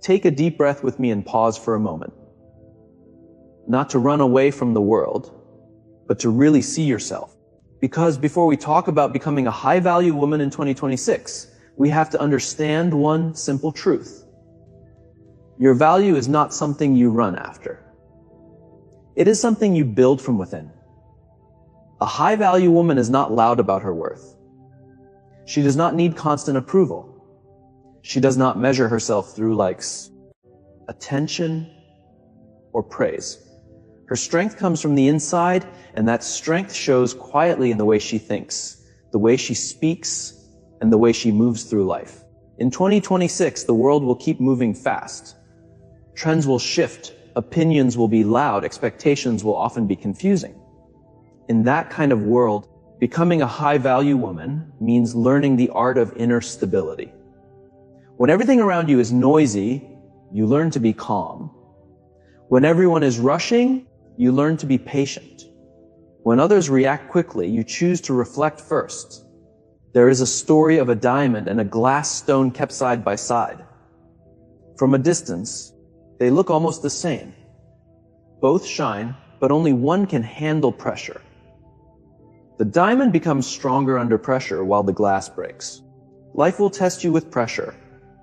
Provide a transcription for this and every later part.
Take a deep breath with me and pause for a moment. Not to run away from the world, but to really see yourself. Because before we talk about becoming a high-value woman in 2026, we have to understand one simple truth. Your value is not something you run after. It is something you build from within. A high-value woman is not loud about her worth. She does not need constant approval. She does not measure herself through likes, attention, or praise. Her strength comes from the inside, and that strength shows quietly in the way she thinks, the way she speaks, and the way she moves through life. In 2026, the world will keep moving fast. Trends will shift, opinions will be loud, expectations will often be confusing. In that kind of world, becoming a high-value woman means learning the art of inner stability. When everything around you is noisy, you learn to be calm. When everyone is rushing, you learn to be patient. When others react quickly, you choose to reflect first. There is a story of a diamond and a glass stone kept side by side. From a distance, they look almost the same. Both shine, but only one can handle pressure. The diamond becomes stronger under pressure while the glass breaks. Life will test you with pressure.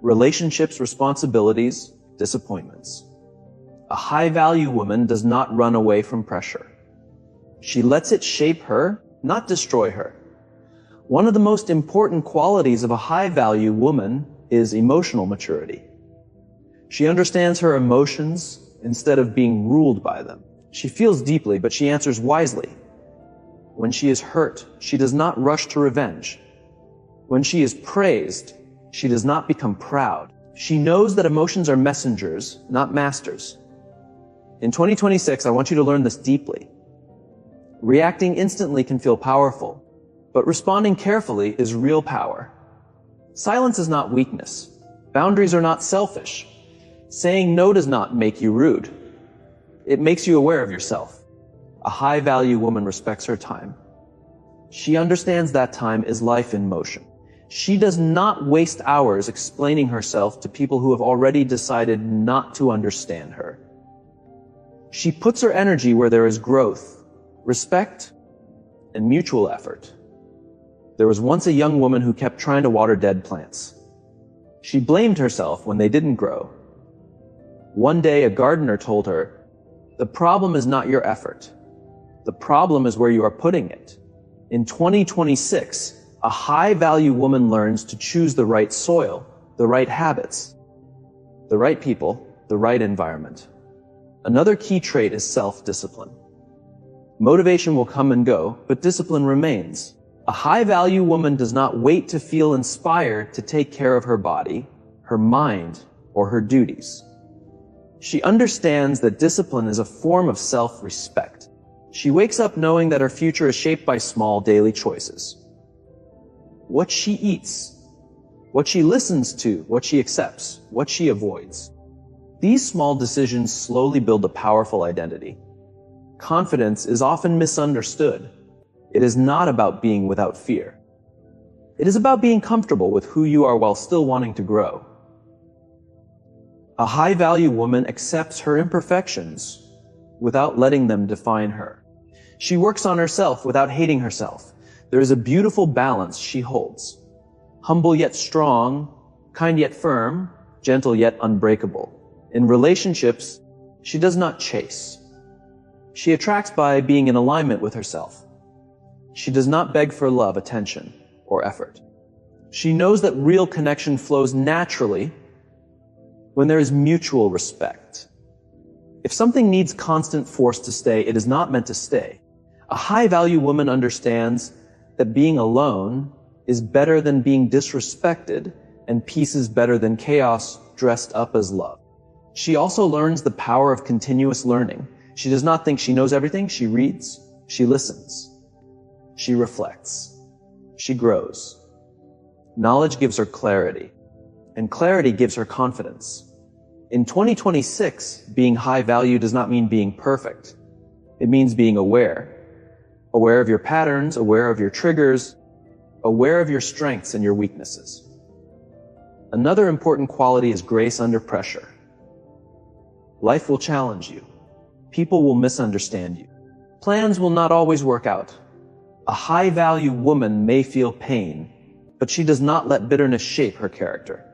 Relationships, responsibilities, disappointments. A high-value woman does not run away from pressure. She lets it shape her, not destroy her. One of the most important qualities of a high-value woman is emotional maturity. She understands her emotions instead of being ruled by them. She feels deeply, but she answers wisely. When she is hurt, she does not rush to revenge. When she is praised, she does not become proud. She knows that emotions are messengers, not masters. In 2026, I want you to learn this deeply. Reacting instantly can feel powerful, but responding carefully is real power. Silence is not weakness. Boundaries are not selfish. Saying no does not make you rude. It makes you aware of yourself. A high-value woman respects her time. She understands that time is life in motion. She does not waste hours explaining herself to people who have already decided not to understand her. She puts her energy where there is growth, respect, and mutual effort. There was once a young woman who kept trying to water dead plants. She blamed herself when they didn't grow. One day, a gardener told her, "The problem is not your effort. The problem is where you are putting it." In 2026, a high-value woman learns to choose the right soil, the right habits, the right people, the right environment. Another key trait is self-discipline. Motivation will come and go, but discipline remains. A high-value woman does not wait to feel inspired to take care of her body, her mind, or her duties. She understands that discipline is a form of self-respect. She wakes up knowing that her future is shaped by small daily choices. What she eats, what she listens to, what she accepts, what she avoids. These small decisions slowly build a powerful identity. Confidence is often misunderstood. It is not about being without fear. It is about being comfortable with who you are while still wanting to grow. A high-value woman accepts her imperfections without letting them define her. She works on herself without hating herself. There is a beautiful balance she holds. Humble yet strong, kind yet firm, gentle yet unbreakable. In relationships, she does not chase. She attracts by being in alignment with herself. She does not beg for love, attention, or effort. She knows that real connection flows naturally when there is mutual respect. If something needs constant force to stay, it is not meant to stay. A high-value woman understands that being alone is better than being disrespected, and peace is better than chaos dressed up as love. She also learns the power of continuous learning. She does not think she knows everything. She reads, she listens, she reflects, she grows. Knowledge gives her clarity, and clarity gives her confidence. In 2026, being high value does not mean being perfect. It means being aware. Aware of your patterns, aware of your triggers, aware of your strengths and your weaknesses. Another important quality is grace under pressure. Life will challenge you. People will misunderstand you. Plans will not always work out. A high-value woman may feel pain, but she does not let bitterness shape her character.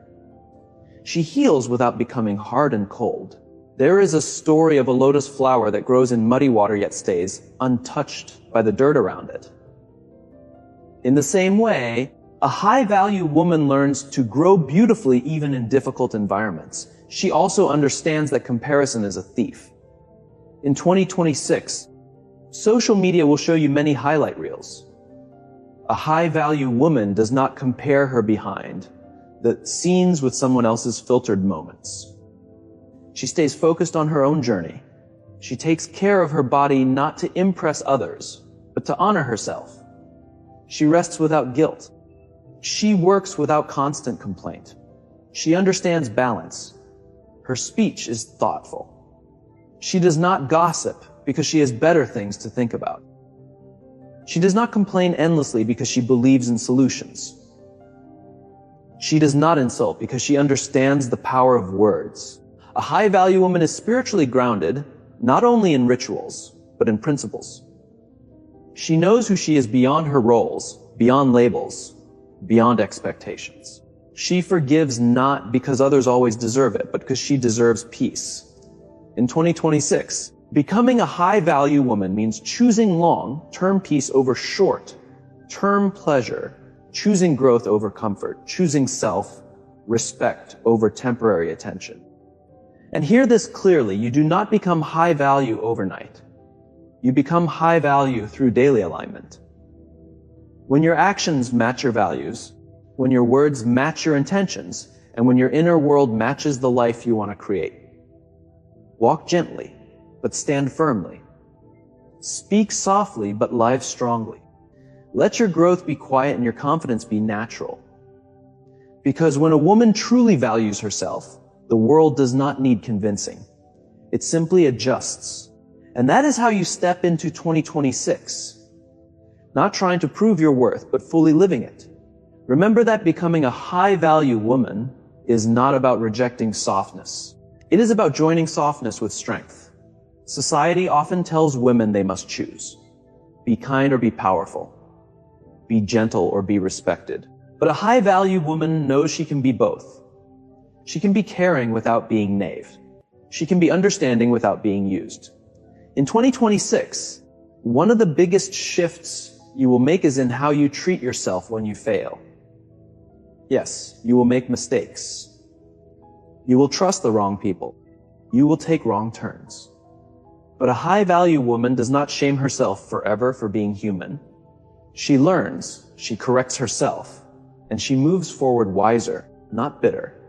She heals without becoming hard and cold. There is a story of a lotus flower that grows in muddy water yet stays untouched by the dirt around it. In the same way, a high-value woman learns to grow beautifully even in difficult environments. She also understands that comparison is a thief. In 2026, social media will show you many highlight reels. A high-value woman does not compare her behind the scenes with someone else's filtered moments. She stays focused on her own journey. She takes care of her body not to impress others, but to honor herself. She rests without guilt. She works without constant complaint. She understands balance. Her speech is thoughtful. She does not gossip because she has better things to think about. She does not complain endlessly because she believes in solutions. She does not insult because she understands the power of words. A high-value woman is spiritually grounded, not only in rituals, but in principles. She knows who she is beyond her roles, beyond labels, beyond expectations. She forgives not because others always deserve it, but because she deserves peace. In 2026, becoming a high-value woman means choosing long-term peace over short-term pleasure, choosing growth over comfort, choosing self-respect over temporary attention. And hear this clearly, you do not become high value overnight. You become high value through daily alignment. When your actions match your values, when your words match your intentions, and when your inner world matches the life you want to create. Walk gently, but stand firmly. Speak softly, but live strongly. Let your growth be quiet and your confidence be natural. Because when a woman truly values herself, the world does not need convincing. It simply adjusts. And that is how you step into 2026. Not trying to prove your worth, but fully living it. Remember that becoming a high-value woman is not about rejecting softness. It is about joining softness with strength. Society often tells women they must choose. Be kind or be powerful. Be gentle or be respected. But a high-value woman knows she can be both. She can be caring without being naive. She can be understanding without being used. In 2026, one of the biggest shifts you will make is in how you treat yourself when you fail. Yes, you will make mistakes. You will trust the wrong people. You will take wrong turns. But a high-value woman does not shame herself forever for being human. She learns, she corrects herself, and she moves forward wiser, not bitter.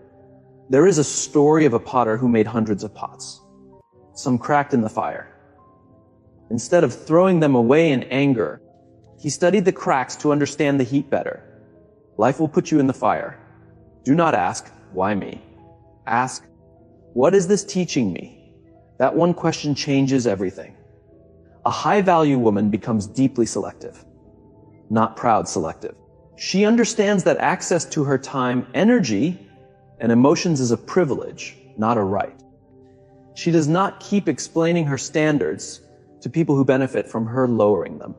There is a story of a potter who made hundreds of pots. Some cracked in the fire. Instead of throwing them away in anger, he studied the cracks to understand the heat better. Life will put you in the fire. Do not ask, why me? Ask, what is this teaching me? That one question changes everything. A high-value woman becomes deeply selective, not proud selective. She understands that access to her time, energy, and emotions is a privilege, not a right. She does not keep explaining her standards to people who benefit from her lowering them.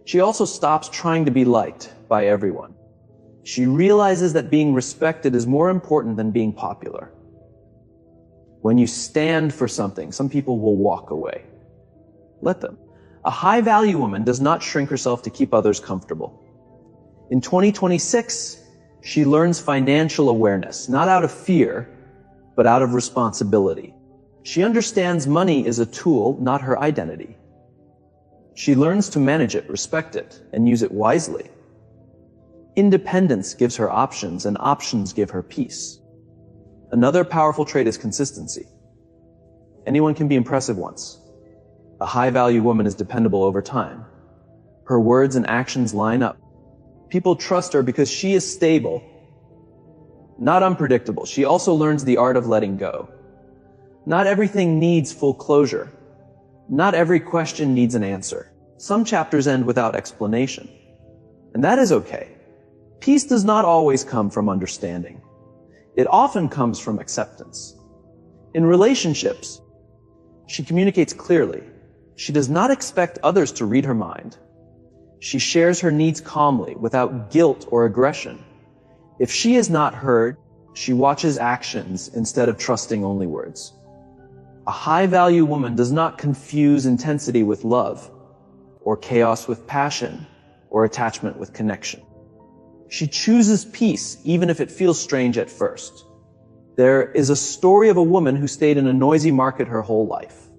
She also stops trying to be liked by everyone. She realizes that being respected is more important than being popular. When you stand for something, some people will walk away. Let them. A high-value woman does not shrink herself to keep others comfortable. In 2026, she learns financial awareness, not out of fear, but out of responsibility. She understands money is a tool, not her identity. She learns to manage it, respect it, and use it wisely. Independence gives her options, and options give her peace. Another powerful trait is consistency. Anyone can be impressive once. A high-value woman is dependable over time. Her words and actions line up. People trust her because she is stable, not unpredictable. She also learns the art of letting go. Not everything needs full closure. Not every question needs an answer. Some chapters end without explanation. And that is okay. Peace does not always come from understanding. It often comes from acceptance. In relationships, she communicates clearly. She does not expect others to read her mind. She shares her needs calmly, without guilt or aggression. If she is not heard, she watches actions instead of trusting only words. A high-value woman does not confuse intensity with love, or chaos with passion, or attachment with connection. She chooses peace even if it feels strange at first. There is a story of a woman who stayed in a noisy market her whole life.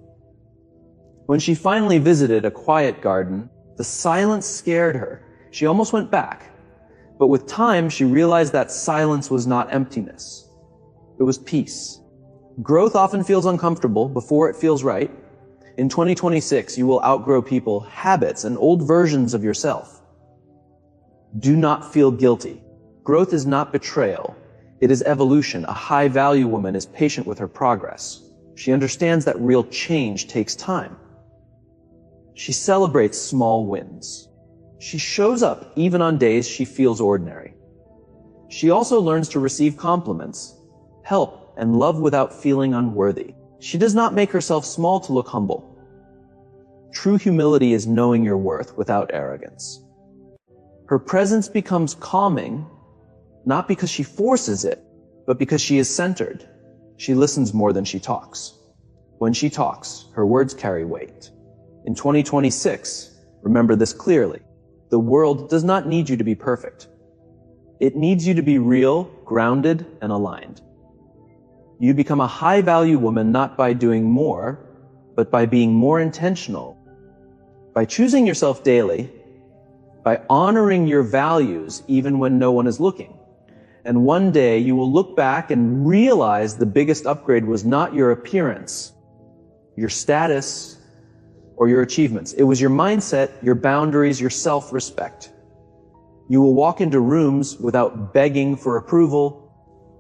When she finally visited a quiet garden, the silence scared her. She almost went back. But with time, she realized that silence was not emptiness. It was peace. Growth often feels uncomfortable before it feels right. In 2026, you will outgrow people, habits, and old versions of yourself. Do not feel guilty. Growth is not betrayal. It is evolution. A high-value woman is patient with her progress. She understands that real change takes time. She celebrates small wins. She shows up even on days she feels ordinary. She also learns to receive compliments, help, and love without feeling unworthy. She does not make herself small to look humble. True humility is knowing your worth without arrogance. Her presence becomes calming, not because she forces it, but because she is centered. She listens more than she talks. When she talks, her words carry weight. In 2026, remember this clearly. The world does not need you to be perfect. It needs you to be real, grounded, and aligned. You become a high-value woman not by doing more, but by being more intentional, by choosing yourself daily, by honoring your values even when no one is looking. And one day you will look back and realize the biggest upgrade was not your appearance, your status, or your achievements. It was your mindset, your boundaries, your self-respect. You will walk into rooms without begging for approval.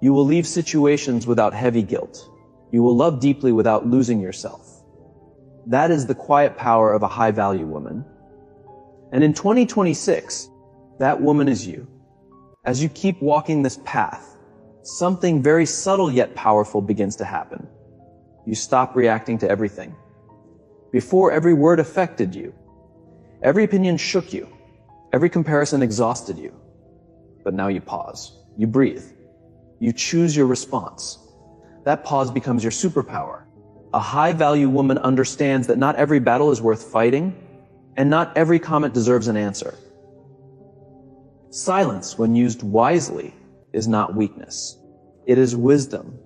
You will leave situations without heavy guilt. You will love deeply without losing yourself. That is the quiet power of a high-value woman. And in 2026, that woman is you. As you keep walking this path, something very subtle yet powerful begins to happen. You stop reacting to everything. Before, every word affected you. Every opinion shook you. Every comparison exhausted you. But now you pause. You breathe. You choose your response. That pause becomes your superpower. A high-value woman understands that not every battle is worth fighting, and not every comment deserves an answer. Silence, when used wisely, is not weakness. It is wisdom.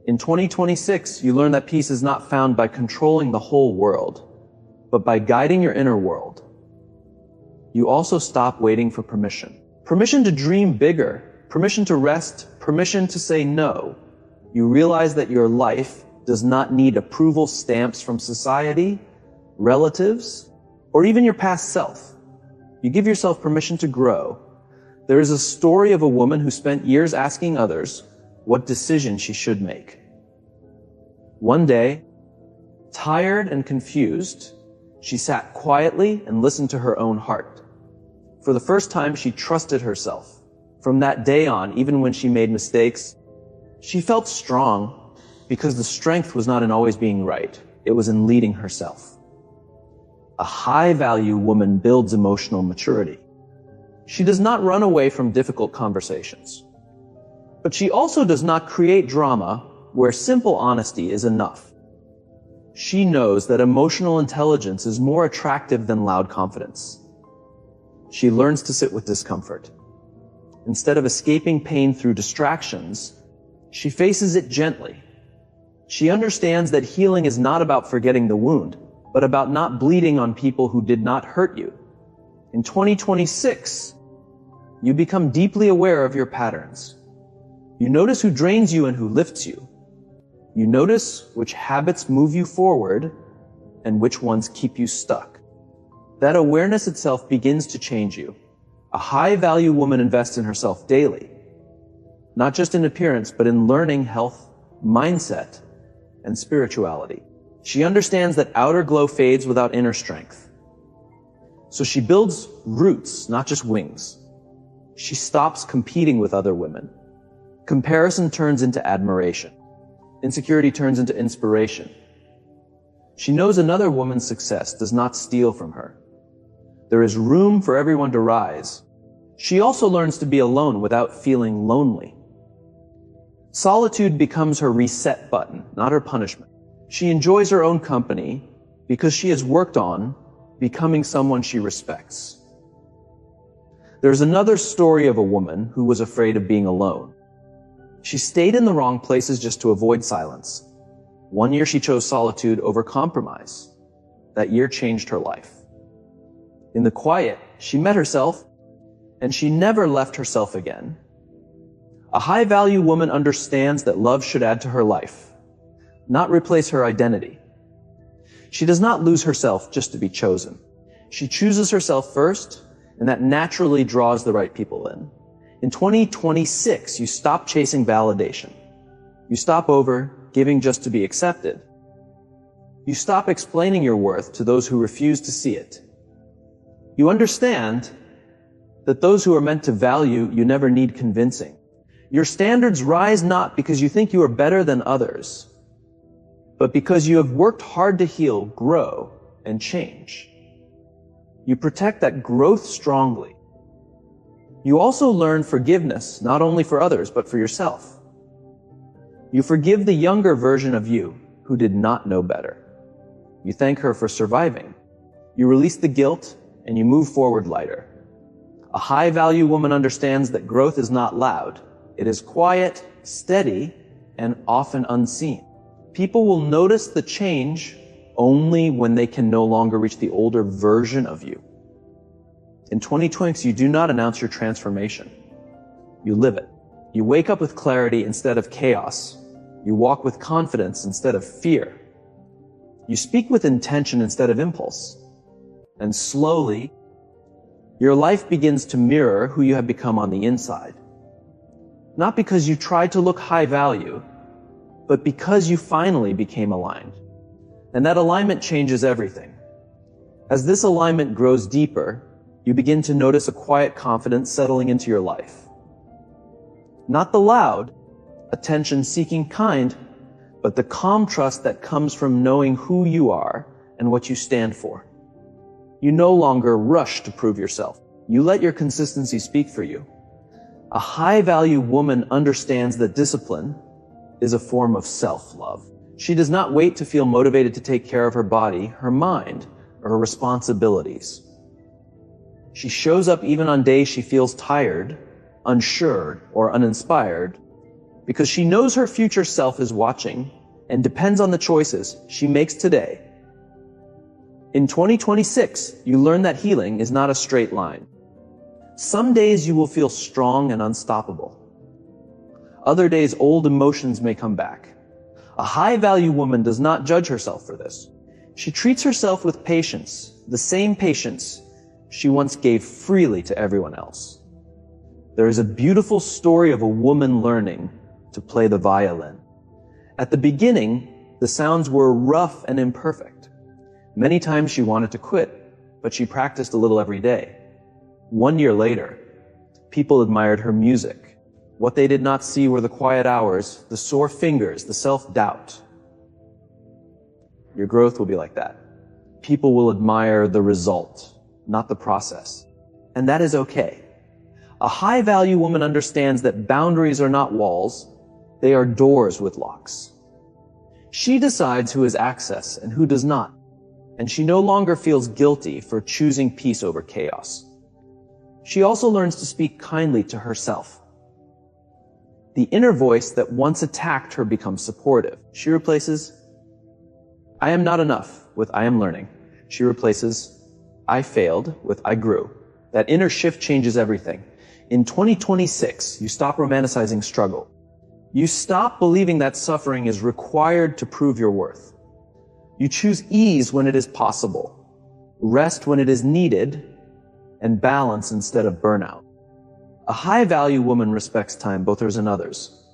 In 2026, you learn that peace is not found by controlling the whole world, but by guiding your inner world. You also stop waiting for permission. Permission to dream bigger, permission to rest, permission to say no. You realize that your life does not need approval stamps from society, relatives, or even your past self. You give yourself permission to grow. There is a story of a woman who spent years asking others what decision she should make. One day, tired and confused, she sat quietly and listened to her own heart. For the first time, she trusted herself. From that day on, even when she made mistakes, she felt strong because the strength was not in always being right. It was in leading herself. A high-value woman builds emotional maturity. She does not run away from difficult conversations. But she also does not create drama where simple honesty is enough. She knows that emotional intelligence is more attractive than loud confidence. She learns to sit with discomfort. Instead of escaping pain through distractions, she faces it gently. She understands that healing is not about forgetting the wound, but about not bleeding on people who did not hurt you. In 2026, you become deeply aware of your patterns. You notice who drains you and who lifts you. You notice which habits move you forward and which ones keep you stuck. That awareness itself begins to change you. A high-value woman invests in herself daily, not just in appearance, but in learning, health, mindset, and spirituality. She understands that outer glow fades without inner strength. So she builds roots, not just wings. She stops competing with other women. Comparison turns into admiration. Insecurity turns into inspiration. She knows another woman's success does not steal from her. There is room for everyone to rise. She also learns to be alone without feeling lonely. Solitude becomes her reset button, not her punishment. She enjoys her own company because she has worked on becoming someone she respects. There's another story of a woman who was afraid of being alone. She stayed in the wrong places just to avoid silence. One year she chose solitude over compromise. That year changed her life. In the quiet, she met herself, and she never left herself again. A high-value woman understands that love should add to her life, not replace her identity. She does not lose herself just to be chosen. She chooses herself first, and that naturally draws the right people in. In 2026, you stop chasing validation. You stop giving just to be accepted. You stop explaining your worth to those who refuse to see it. You understand that those who are meant to value you never need convincing. Your standards rise not because you think you are better than others, but because you have worked hard to heal, grow, and change. You protect that growth strongly. You also learn forgiveness, not only for others, but for yourself. You forgive the younger version of you who did not know better. You thank her for surviving. You release the guilt, and you move forward lighter. A high-value woman understands that growth is not loud. It is quiet, steady, and often unseen. People will notice the change only when they can no longer reach the older version of you. In 2020, you do not announce your transformation. You live it. You wake up with clarity instead of chaos. You walk with confidence instead of fear. You speak with intention instead of impulse. And slowly, your life begins to mirror who you have become on the inside. Not because you tried to look high value, but because you finally became aligned. And that alignment changes everything. As this alignment grows deeper, you begin to notice a quiet confidence settling into your life. Not the loud, attention-seeking kind, but the calm trust that comes from knowing who you are and what you stand for. You no longer rush to prove yourself. You let your consistency speak for you. A high-value woman understands that discipline is a form of self-love. She does not wait to feel motivated to take care of her body, her mind, or her responsibilities. She shows up even on days she feels tired, unsure, or uninspired, because she knows her future self is watching and depends on the choices she makes today. In 2026, you learn that healing is not a straight line. Some days you will feel strong and unstoppable. Other days, old emotions may come back. A high-value woman does not judge herself for this. She treats herself with patience, the same patience she once gave freely to everyone else. There is a beautiful story of a woman learning to play the violin. At the beginning, the sounds were rough and imperfect. Many times she wanted to quit, but she practiced a little every day. 1 year later, people admired her music. What they did not see were the quiet hours, the sore fingers, the self-doubt. Your growth will be like that. People will admire the result, not the process. And that is okay. A high-value woman understands that boundaries are not walls, they are doors with locks. She decides who has access and who does not, and she no longer feels guilty for choosing peace over chaos. She also learns to speak kindly to herself. The inner voice that once attacked her becomes supportive. She replaces, "I am not enough," with "I am learning." She replaces, "I failed," with "I grew." That inner shift changes everything. In 2026, you stop romanticizing struggle. You stop believing that suffering is required to prove your worth. You choose ease when it is possible, rest when it is needed, and balance instead of burnout. A high-value woman respects time, both hers and others.